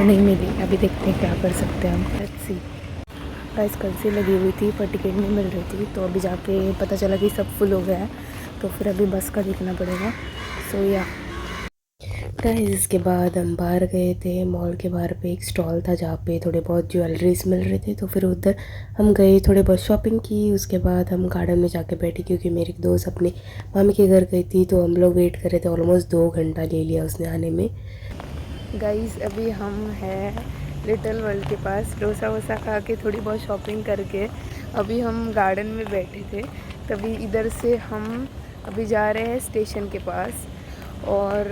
नहीं मिली। अभी देखते हैं क्या कर सकते हैं हम। Let's see. गाइस कल से लगी हुई थी पर टिकट नहीं मिल रही थी, तो अभी जाके पता चला कि सब फुल हो गया है, तो फिर अभी बस का देखना पड़ेगा। सो या गाइस इसके बाद हम बाहर गए थे। मॉल के बाहर पे एक स्टॉल था जहाँ पे थोड़े बहुत ज्वेलरीज मिल रहे थे, तो फिर उधर हम गए, थोड़े बहुत शॉपिंग की। उसके बाद हम गार्डन में जाके बैठे क्योंकि मेरी दोस्त अपने मामी के घर गई थी, तो हम लोग वेट कर रहे थे। ऑलमोस्ट 2 घंटा ले लिया उसने आने में। गाइस अभी हम हैं लिटिल वर्ल्ड के पास, डोसा वोसा खा के थोड़ी बहुत शॉपिंग करके अभी हम गार्डन में बैठे थे। तभी इधर से हम अभी जा रहे हैं स्टेशन के पास और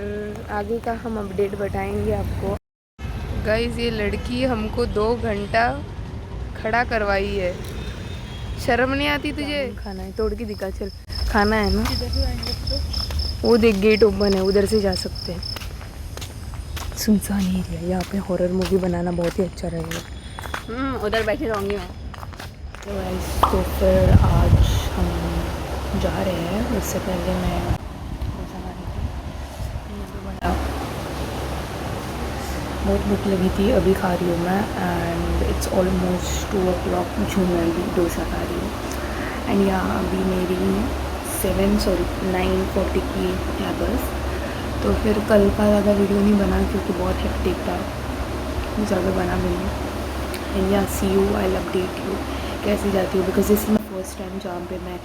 आगे का हम अपडेट बताएंगे आपको। गाइस ये लड़की हमको 2 घंटा खड़ा करवाई है। शर्म नहीं आती तुझे? खाना है, तोड़ के दिखा। चल खाना है ना, वो देख गेट ओपन है, उधर से जा सकते हैं। सुनसान एरिया, यहाँ पे हॉरर मूवी बनाना बहुत ही अच्छा रहेगा। उधर बैठी रहूँगी मैं। तो फिर आज हम जा रहे हैं। उससे पहले मैं डोसा खा रही थी, बहुत भूख लगी थी, अभी खा रही हूँ मैं। एंड इट्स ऑलमोस्ट 2 o'clock जो मैं अभी डोसा खा रही हूँ। एंड यहाँ अभी मेरी 9:40 की है बस। तो फिर कल का ज़्यादा वीडियो नहीं बना क्योंकि बहुत हेक्टिक था, ज़्यादा बना भी नहीं। And yeah see you, I will update you कैसे जाती हूँ, because this is my first time जहाँ पे मैं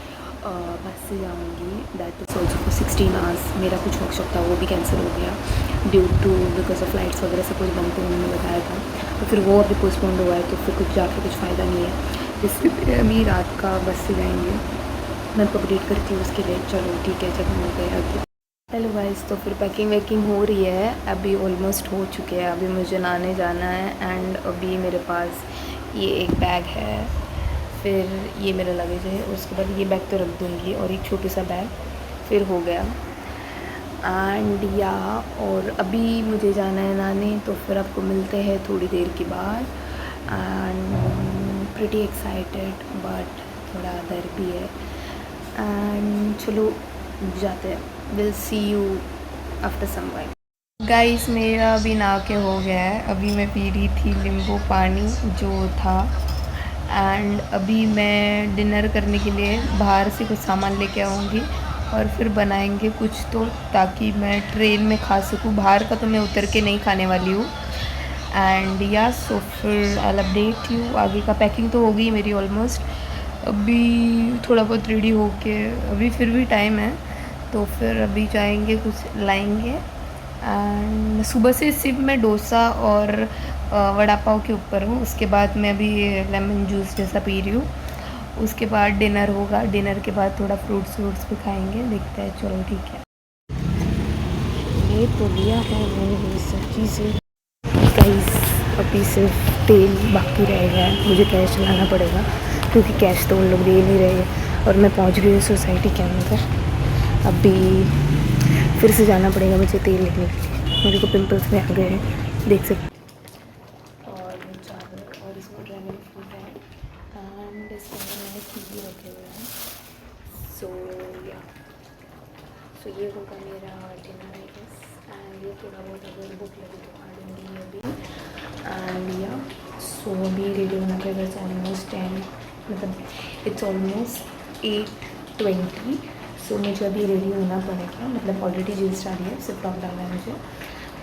बस से जाऊँगी। That is also for 16 hours। मेरा कुछ वर्कशॉप था वो भी कैंसिल हो गया due to because of flights वगैरह से कुछ बनते उन्होंने बताया था, तो फिर वो अभी पोस्टपोन्ड हुआ है, तो फिर कुछ जाके कुछ फ़ायदा नहीं है। इसलिए अभी रात का बस से जाएंगे। मैं आपको अपडेट करती हूँ उसके लिए। चलो ठीक है, जब हो गया आगे। हेलो गाइस, तो फिर पैकिंग वैकिंग हो रही है, अभी ऑलमोस्ट हो चुके हैं। अभी मुझे नहाने जाना है एंड अभी मेरे पास ये एक बैग है, फिर ये मेरा लगेज है, उसके बाद ये बैग तो रख दूँगी और एक छोटू सा बैग, फिर हो गया। एंड या और अभी मुझे जाना है नहाने, तो फिर आपको मिलते हैं थोड़ी देर के बाद। एंड प्रिटी एक्साइटेड बट थोड़ा डर भी है। एंड चलो जाते हैं। Will see you after some time. Guys मेरा अभी नहा के हो गया है। अभी मैं पी रही थी नींबू पानी जो था। एंड अभी मैं डिनर करने के लिए बाहर से कुछ सामान लेके आऊँगी और फिर बनाएंगे कुछ, तो ताकि मैं ट्रेन में खा सकूँ। बाहर का तो मैं उतर के नहीं खाने वाली हूँ। एंड या सो फिर आई विल अपडेट यू। आगे का पैकिंग तो हो गई मेरी ऑलमोस्ट। अभी थोड़ा बहुत रेडी हो के, अभी फिर भी टाइम है, तो फिर अभी जाएंगे कुछ लाएंगे। एंड सुबह से सिर्फ मैं डोसा और वड़ा पाव के ऊपर हूँ। उसके बाद मैं अभी लेमन जूस जैसा पी रही हूँ। उसके बाद डिनर होगा, डिनर के बाद थोड़ा फ्रूट्स भी खाएंगे, देखते हैं। चलो ठीक है। ये तो लिया है मैंने ये सब चीज़ें। गाइस अभी सिर्फ तेल बाकी रह गया है, मुझे कैश लाना पड़ेगा क्योंकि कैश तो उन लोग दे नहीं रहे। और मैं पहुंच गई हूँ सोसाइटी के अंदर। अभी फिर से जाना पड़ेगा मुझे तेल लेने के लिए। मेरे को पिंपल्स में आ गए हैं, देख सकते। और चावल और इसमें ड्रैगन फ्रूट है एंड इसके अंदर मैंने कीवी रखे हुए हैं। सो या ये होगा मेरा डिनर आई गेस। एंड ये थोड़ा बहुत अगर भूख लगी तो खा लूँगी अभी। एंड या सो अभी रेडी होना पड़ेगा। इट्स ऑलमोस्ट 10, मतलब इट्स ऑलमोस्ट 8:20। सो मुझे अभी रेडी होना पड़ेगा, मतलब ऑलरेडी जीन्स डाली है, सिर्फ टॉप डालना है मुझे।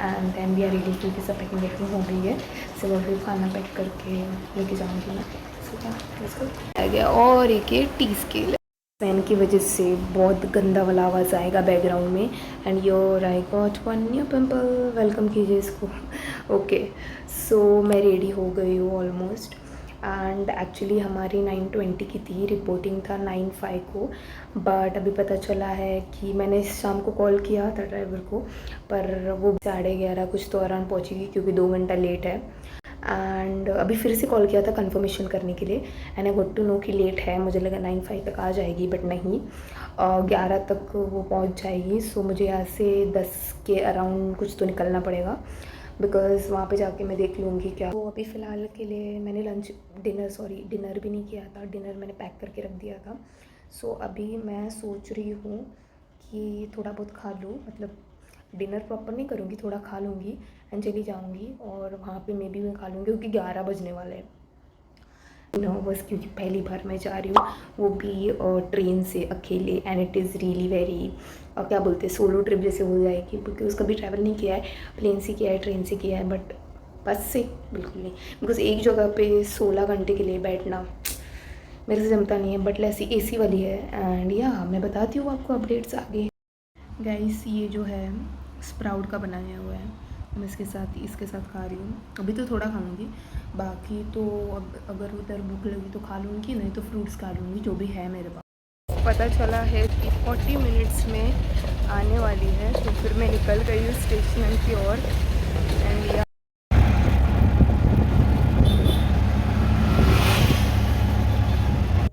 And then we are ready क्योंकि सब पैकिंग वैकिंग हो गई है। सिर्फ अभी खाना पैक करके लेके जाऊँगी मैं। सो आ गया। और एक ये टी स्केल फैन की वजह से बहुत गंदा वाला आवाज़ आएगा बैकग्राउंड में। And your I got one new pimple, welcome कीजिए इसको। ओके सो मैं रेडी हो गई हूँ ऑलमोस्ट। एंड एक्चुअली हमारी 9:20 की थी, रिपोर्टिंग था 9:05 को। बट अभी पता चला है कि मैंने शाम को कॉल किया था ड्राइवर को, पर वो 11:30 कुछ तो अराउंड पहुँचेगी क्योंकि 2 घंटा लेट है। एंड अभी फिर से कॉल किया था कंफर्मेशन करने के लिए। And I got to know कि लेट है, मुझे लगा 9:05 तक आ जाएगी, बट नहीं, 11 तक वो पहुंच जाएगी। सो मुझे यहाँ से 10 के अराउंड कुछ तो निकलना पड़ेगा, बिकॉज़ वहाँ पे जाके मैं देख लूँगी क्या। तो अभी फ़िलहाल के लिए मैंने डिनर भी नहीं किया था, डिनर मैंने पैक करके रख दिया था। सो अभी मैं सोच रही हूँ कि थोड़ा बहुत खा लूँ, मतलब डिनर प्रॉपर नहीं करूँगी, थोड़ा खा लूँगी एंड चली जाऊँगी, और वहाँ पे मे बी मैं खा लूँगी क्योंकि 11 बजने वाले हैं। बस क्योंकि पहली बार मैं जा रही हूँ, वो भी ट्रेन से अकेले, and it is really very क्या बोलते हैं, सोलो ट्रिप जैसे हो जाएगी, क्योंकि उसका भी ट्रैवल नहीं किया है, प्लेन से किया है, ट्रेन से किया है, बट बस से बिल्कुल नहीं, बिकॉज एक जगह पे 16 घंटे के लिए बैठना मेरे से जमता नहीं है। बट ऐसी एसी वाली है, एंड या मैं बताती हूँ आपको अपडेट्स आगे। गाइस ये जो है स्प्राउट का बनाया हुआ है, मैं इसके साथ खा रही हूँ। अभी तो थोड़ा खाऊंगी, बाकी तो अब अगर उधर भूख लगी तो खा लूँगी, नहीं तो फ्रूट्स खा लूँगी जो भी है मेरे पास। पता चला है कि 40 मिनट्स में आने वाली है, तो फिर मैं निकल गई हूँ स्टेशन की ओर। एंड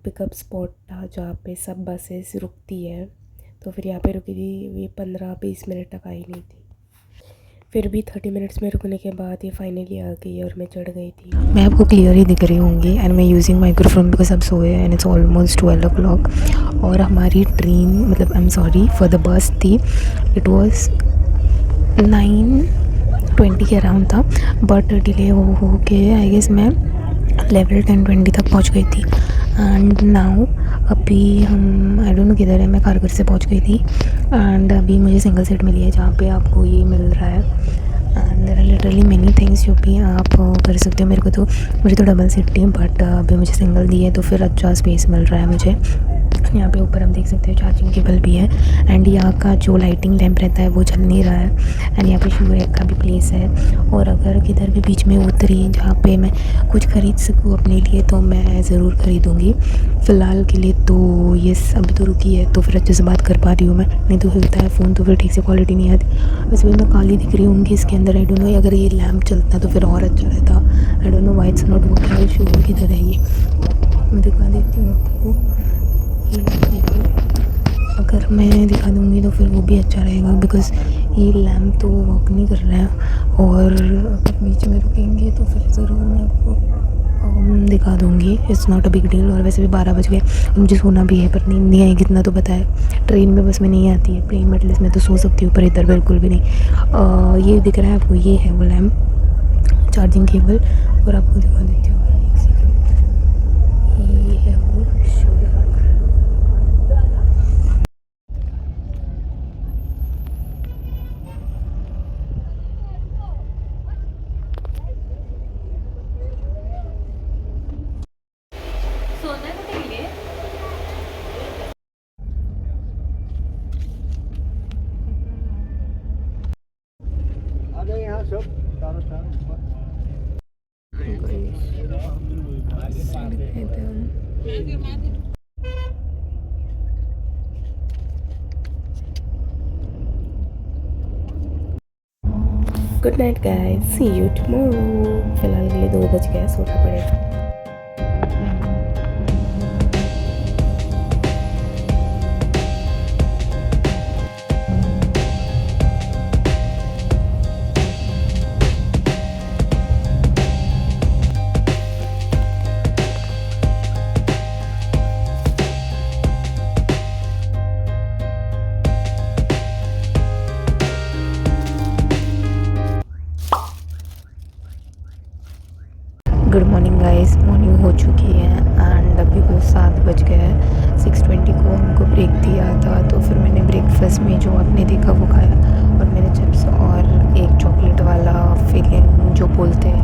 पिकअप स्पॉट था जहाँ पे सब बसेस रुकती है, तो फिर यहाँ पे रुकी थी, ये 15-20 मिनट तक आई नहीं थी। फिर भी 30 मिनट्स में रुकने के बाद ये फाइनली आ गई और मैं चढ़ गई थी। मैं आपको क्लियर ही दिख रही होंगी, एंड मैं यूजिंग माइक्रोफोन बिकॉज सब सोए एंड इट्स ऑलमोस्ट 12 o'clock। और हमारी ट्रेन मतलब I am sorry for the bus थी, इट वॉज 9:20 के अराउंड था, बट डिले हो के आई गेस मैं लेवल 10-20 तक पहुंच गई थी। एंड नाउ अभी हम आई डोंट नो किधर है, मैं खारघर से पहुंच गई थी, एंड अभी मुझे सिंगल सीट मिली है जहाँ पे आपको ये मिल रहा है। And there are literally many things जो भी आप कर सकते हो। मुझे तो डबल सीट थी, बट अभी मुझे सिंगल दी है, तो फिर अच्छा स्पेस मिल रहा है मुझे। यहाँ पे ऊपर हम देख सकते हो चार्जिंग केबल भी है, एंड यहाँ का जो लाइटिंग लैंप रहता है वो चल नहीं रहा है, एंड यहाँ पे शू रैक का भी प्लेस है। और अगर किधर भी बीच में उतरी जहाँ पे मैं कुछ ख़रीद सकूँ अपने लिए तो मैं ज़रूर ख़रीदूँगी। फ़िलहाल के लिए तो ये अभी तो रुकी है, तो फिर अच्छे से बात कर पा रही हूँ मैं, नहीं तो हिलता है फ़ोन तो फिर ठीक से क्वालिटी नहीं आती। वैसे भी मैं काली दिख रही होंगी इसके अंदर, आई डोंट नो, अगर ये लैम्प चलता तो फिर और अच्छा रहता। आई don't know why it's not working. ये शू किधर है, ये मैं दिखा देती हूँ आपको। अगर मैं दिखा दूँगी तो फिर वो भी अच्छा रहेगा, बिकॉज़ ये लैम्प तो वर्क नहीं कर रहा है, और अगर बीच में रुकेंगे तो फिर ज़रूर मैं आपको दिखा दूँगी। It's not a big deal. और वैसे भी 12 बज गए, मुझे सोना भी है, पर नींद नहीं आएगी इतना तो पता है। ट्रेन में बस में नहीं आती है, प्लेन में एटलीस्ट मैं तो सो सकती हूँ, पर इधर बिल्कुल भी नहीं। ये दिख रहा है आपको, ये है वो लैम्प, चार्जिंग केबल, और आपको दिखा देती हूँ, ये है वो show. Good night guys, see you tomorrow. फिलहाल के लिए 2 बज गया, सोना पड़ेगा। गुड मॉर्निंग गाइस, मॉर्निंग हो चुकी है, एंड अभी को 7 बज गए हैं। 6:20 को हमको ब्रेक दिया था, तो फिर मैंने ब्रेकफास्ट में जो आपने देखा वो खाया, और मैंने चिप्स और एक चॉकलेट वाला फिलिंग जो बोलते हैं।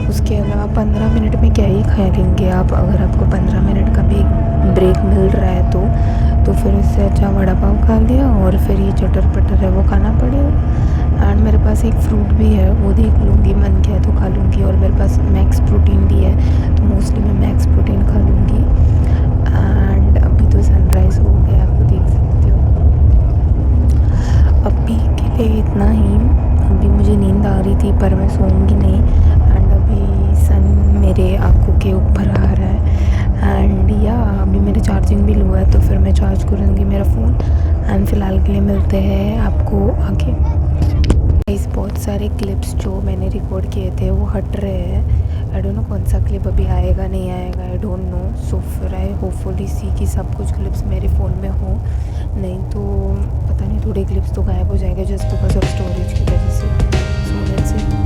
उसके अलावा 15 मिनट में क्या ही खा लेंगे आप, अगर आपको 15 मिनट का भी ब्रेक मिल रहा है तो फिर उससे अच्छा वड़ा पाव खा लिया, और फिर ये चटर पटर है वो खाना पड़ेगा। एंड मेरे पास एक फ्रूट भी है, वो देख लूँगी, मन किया तो खा लूँगी, और मेरे पास मैक्स प्रोटीन भी है, तो मोस्टली मैं मैक्स प्रोटीन खा लूँगी। एंड अभी तो सनराइज़ हो गया, आपको देख सकते हो। अभी के लिए इतना ही। अभी मुझे नींद आ रही थी, पर मैं सोऊंगी नहीं, एंड अभी सन मेरे आँखों के ऊपर आ रहा है, एंड या अभी मेरी चार्जिंग भी लो है, तो फिर मैं चार्ज करूँगी मेरा फ़ोन। एंड फ़िलहाल के लिए मिलते हैं आपको आगे। इस बहुत सारे क्लिप्स जो मैंने रिकॉर्ड किए थे वो हट रहे हैं, आई डोंट नो कौन सा क्लिप अभी आएगा नहीं आएगा, आई डोंट नो। सो फिर आई होपफुली सी कि सब कुछ क्लिप्स मेरे फ़ोन में हो, नहीं तो पता नहीं थोड़े क्लिप्स तो गायब हो जाएंगे जस्ट बिकॉज ऑफ स्टोरेज की वजह से। So let's see.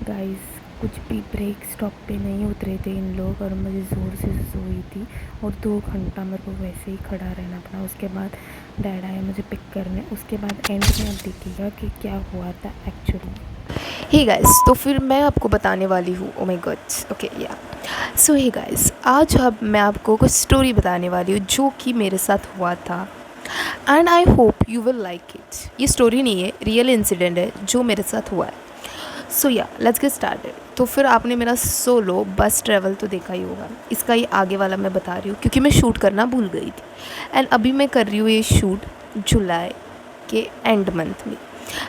गाइस कुछ भी ब्रेक स्टॉप पे नहीं उतरे थे इन लोग और मुझे ज़ोर से सोई थी और 2 घंटा मेरे को वैसे ही खड़ा रहना पड़ा। उसके बाद डैड आए मुझे पिक करने, उसके बाद एंड में आप देखिएगा कि क्या हुआ था एक्चुअली। हे गाइस, तो फिर मैं आपको बताने वाली हूँ। ओ माय गॉड, ओके या सो हे गाइस, आज अब मैं आपको कुछ स्टोरी बताने वाली हूँ जो कि मेरे साथ हुआ था and I hope you will like it. ये स्टोरी नहीं है, रियल इंसिडेंट है जो मेरे साथ हुआ है। So yeah let's get started. तो फिर आपने मेरा सोलो बस ट्रैवल तो देखा ही होगा, इसका ये आगे वाला मैं बता रही हूँ क्योंकि मैं शूट करना भूल गई थी एंड अभी मैं कर रही हूँ ये शूट जुलाई के एंड मंथ में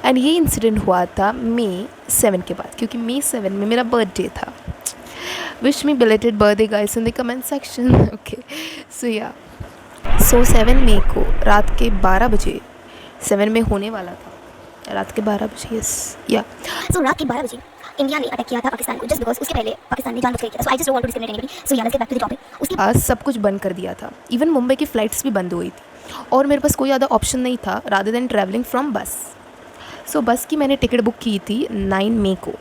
एंड ये इंसिडेंट हुआ था मई 7 के बाद, क्योंकि मई 7 में मेरा बर्थडे था। Wish me belated birthday guys in the comment section. Okay so या सो 7 मई को रात के 12 बजे 7 में होने वाला था, रात के 12 बजे यस या सो रात के 12 बजे इंडिया ने अटैक किया था पाकिस्तान को, जस्ट बिकॉज उसके पहले पाकिस्तान ने जानबूझकर किया। So I just don't want to discriminate anybody. So yeah let's get back to the topic. उसके आज सब कुछ बंद कर दिया था, इवन मुंबई की फ़्लाइट्स भी बंद हुई थी और मेरे पास कोई ज़्यादा ऑप्शन नहीं था रादर देन ट्रैवलिंग फ्रॉम बस। सो बस की मैंने टिकट बुक की थी 9 मई को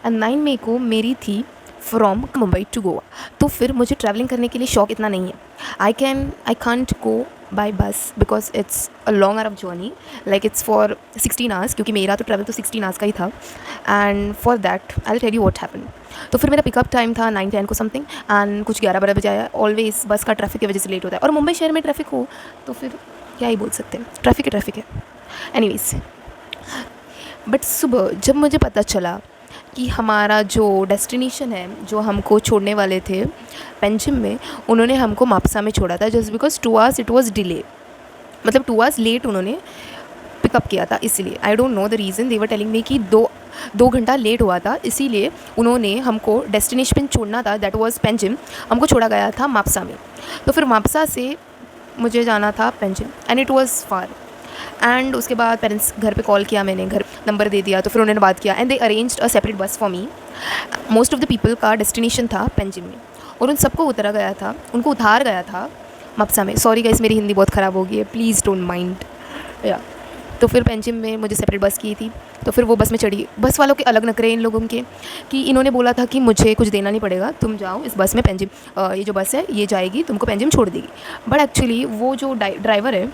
एंड 9 मई को मेरी थी फ्रॉम मुंबई टू गोवा। तो फिर मुझे ट्रैवलिंग करने के लिए शौक इतना नहीं है। आई कांट गो बाय बस because it's a long hour of journey, like it's for 16 hours, क्योंकि मेरा तो ट्रैवल तो 16 आवर्स का ही था and for that I will tell you what happened. तो फिर मेरा पिकअप टाइम था 9-10 को समथिंग एंड कुछ 11-12 बजे आया। ऑलवेज बस का ट्रैफिक की वजह से लेट होता है और मुंबई शहर में ट्रैफिक हो तो फिर क्या ही बोल सकते हैं, ट्रैफिक है। एनीवेज बट सुबह जब मुझे पता चला कि हमारा जो डेस्टिनेशन है, जो हमको छोड़ने वाले थे पेंजिम में, उन्होंने हमको मापसा में छोड़ा था just because 2 hours it was delay, मतलब 2 आवर्स लेट उन्होंने पिकअप किया था। इसलिए आई don't know the reason, they were telling me कि 2 घंटा लेट हुआ था, इसीलिए उन्होंने हमको डेस्टिनेशन छोड़ना था, दैट वाज पेंजिम। हमको छोड़ा गया था मापसा में। तो फिर मापसा से मुझे जाना था Panjim and it was far and उसके बाद पेरेंट्स घर पे कॉल किया, मैंने घर नंबर दे दिया, तो फिर उन्होंने बात किया and they arranged a separate bus for me. Most of the people का डेस्टिनेशन था पेंजिम में और उन सबको उतारा गया था, उनको उतार गया था मापसा में। सॉरी गाइस, मेरी हिंदी बहुत ख़राब हो गई है, प्लीज़ डोंट माइंड या। तो फिर पेंजिम में मुझे सेपरेट बस की थी, तो फिर वो बस में चढ़ी। बस वालों के अलग नखरे इन लोगों के कि इन्होंने बोला था कि मुझे कुछ देना नहीं पड़ेगा, तुम जाओ इस बस में, पेंजिम ये जो बस है ये जाएगी, तुमको पेंजिम छोड़ देगी। बट एक्चुअली वो जो ड्राइवर है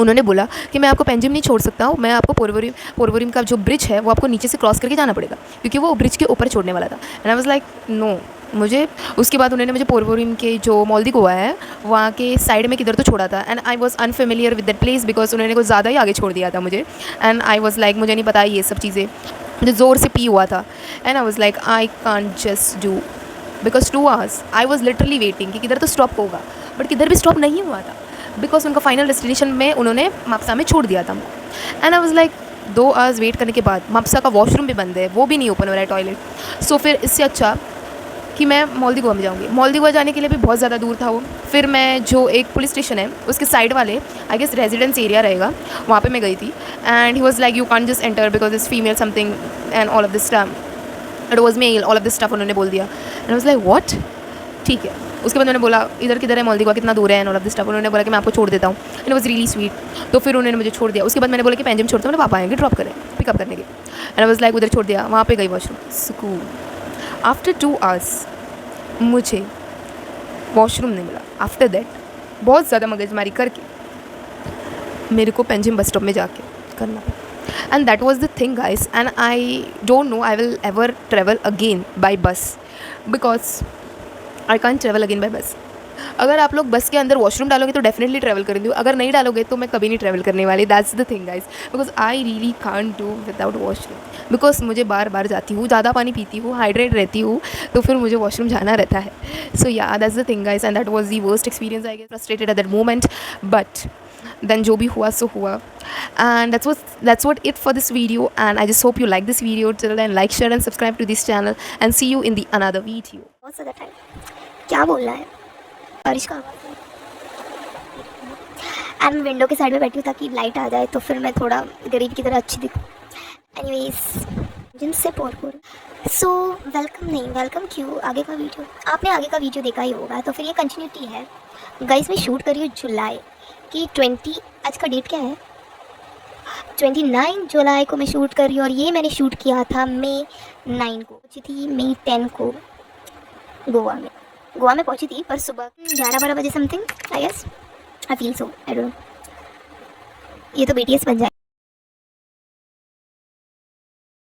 उन्होंने बोला कि मैं आपको पेंजिम नहीं छोड़ सकता हूँ, मैं आपको पोरवोरिम का जो ब्रिज है वो आपको नीचे से क्रॉस करके जाना पड़ेगा, क्योंकि वो ब्रिज के ऊपर छोड़ने वाला था। And I was like no, मुझे उसके बाद उन्होंने मुझे पोरवोरिम के जो मॉलदी गोवा है वहाँ के साइड में किधर तो छोड़ा था and I was unfamiliar with that place because उन्होंने कुछ ज़्यादा ही आगे छोड़ दिया था मुझे एंड आई वॉज लाइक मुझे नहीं पता ये सब चीज़ें, मुझे ज़ोर से पी हुआ था and I was like I can't just do because 2 hours I was literally waiting कि किधर तो स्टॉप होगा, बट किधर भी स्टॉप नहीं हुआ था बिकॉज उनका फाइनल डेस्टिनेशन में उन्होंने मापसा में छोड़ दिया था। And I was like 2 hours wait करने के बाद मापसा का वॉशरूम भी बंद है, वो भी नहीं ओपन हो रहा है टॉयलेट। सो फिर इससे अच्छा कि मैं मॉलदी गोवा में जाऊँगी। मॉलदी गोवा जाने के लिए भी बहुत ज़्यादा दूर था वो। फिर मैं जो एक पुलिस स्टेशन है उसके साइड वाले आई गेस रेजिडेंस एरिया रहेगा, वहाँ पे मैं गई थी and he was like you can't just enter because it's female something and all of this stuff, it was male, all of this stuff उन्होंने बोल दिया। And I was like what, ठीक है। उसके बाद मैंने बोला इधर किधर है मॉलदी गोवा, कितना दूर है and all of this stuff. उन्होंने बोला कि मैं आपको छोड़ देता हूँ, इट वाज रियली स्वीट। तो फिर उन्होंने मुझे छोड़ दिया। उसके बाद मैंने बोला कि पेंजिम छोड़ता हूँ, मेरे पापा आएंगे ड्रॉप करें पिकअप करने के। एंड आई वाज लाइक उधर छोड़ दिया, वहाँ पे गई वॉशरूम, सुकून। आफ्टर 2 आवर्स मुझे वॉशरूम नहीं मिला। आफ्टर दैट बहुत ज़्यादा मगजमारी करके मेरे को पेंजिम बस स्टॉप में जाके करना पड़ा and that was the thing guys. And I don't know I will ever travel again by bus because I can't travel again by bus. अगर आप लोग बस के अंदर वॉशरूम डालोगे तो डेफिनेटली ट्रैवल करेंगे, अगर नहीं डालोगे तो मैं कभी नहीं ट्रैवल करने वाली। That's the thing guys, because I really can't do without washroom because मुझे बार बार जाती हूँ, ज़्यादा पानी पीती हूँ, हाइड्रेट रहती हूँ, तो फिर मुझे वॉशरूम जाना रहता है। So yeah that's the thing guys and that was the worst experience. I get frustrated at that moment but then जो भी हुआ सो हुआ. And that's what it for this video, and I just hope you like this video. Till then, like, share and subscribe to this channel, and see you in the another video. बहुत ज़्यादा time क्या बोलना है, बारिश का आवाज़ है and मैं विंडो के साइड में बैठी हूँ ताकि लाइट आ जाए तो फिर मैं थोड़ा गरीब की तरह अच्छी दिखूँ. एनीवेज जिनसे पोर सो वेलकम नहीं वेलकम क्यों, आगे का वीडियो आपने आगे का वीडियो देखा ही होगा तो फिर ये कंटिन्यूटी है. गाइस मैं शूट कर रही हूँ जुलाई की 20, आज का डेट क्या है, 29 जुलाई को मैं शूट कर रही हूँ और ये मैंने शूट किया था मई 9 को. पहुँची थी मई 10 को गोवा में पहुँची थी पर सुबह 11-12 बजे something I guess. I feel so I don't know, ये तो BTS बन जाए.